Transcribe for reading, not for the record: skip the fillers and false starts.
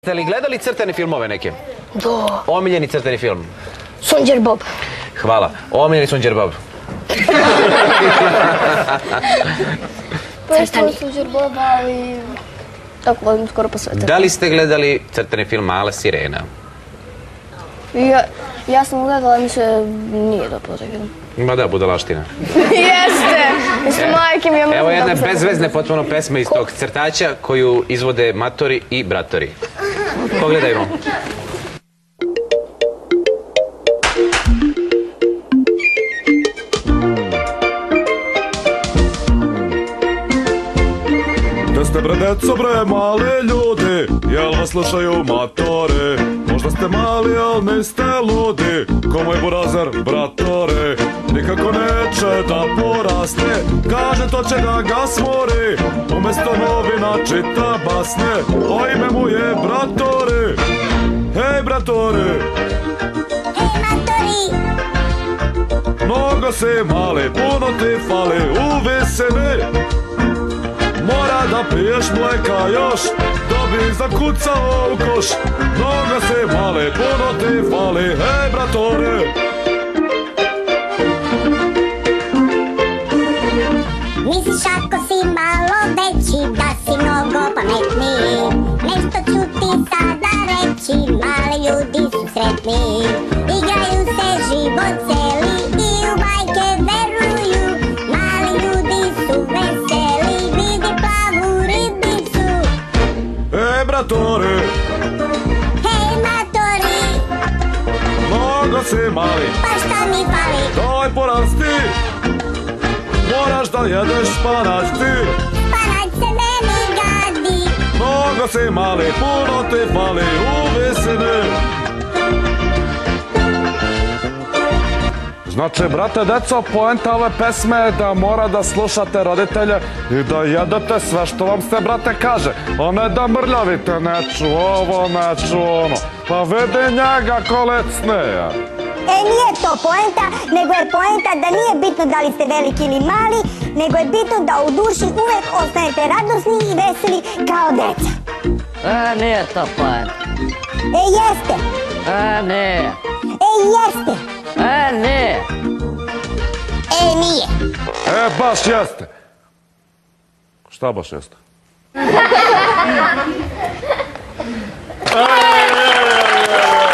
Ste li gledali crtene filmove neke? Da. Omiljeni crteni film? Sonđer Bob. Hvala. Omiljeni Sonđer Bob. Crtani. Sonđer Bob, ali... Tako volim skoro po svetu. Da li ste gledali crteni film Mala sirena? Ja sam gledala, mi se nije dopao taj film. Ma da, budalaština. Jeste! Mislim, majke mi je... Evo jedne bezvezne potpuno pesme iz tog crtaća koju izvode matori i bratori. Pogledajmo. Da ste bre deco bre mali ljudi, jel vas slušaju matore? Možda ste mali, al niste ludi, ko moj burazer bratore. Nikako neće da poraste, kaže to će da ga smori. Umesto novina čita basne, o ime mu je bratore. Hej bratore, hej matori, mnogo si mali, puno ti fali u visini. Mora da piješ mleka još, da bi zakucao u koš. Mnogo si mali, puno ti fali, hej bratore. misliš ako si malo veći, da si mnogo pametniji. Nešto ću ti sada reći, mali ljudi su sretni. Igraju se život celi i u bajke veruju. Mali ljudi su veseli, vidi plavu ribicu. Hej bratore, hej matori, mnogo si mali, pa šta mi fali? daj porasti. Moraš da jedeš španać ti, Španać se meni gadi. mnogo si mali, puno ti fali u visini. Znači, brate, deco, poenta ove pesme je da mora da slušate roditelje i da jedete sve što vam se, brate, kaže. A ne da mrljavite, neću ovo, neću ono. Pa vidi njega kolecneja. Nije to poenta, nego je poenta da nije bitno da li ste veliki ili mali, nego je bitno da u duši uvek ostanete radosni i veseli kao deca. Nije to poenta. Jeste. Nije. Jeste. Nije. Nije. Baš jeste. Šta baš jeste? Ej, ej, ej, ej.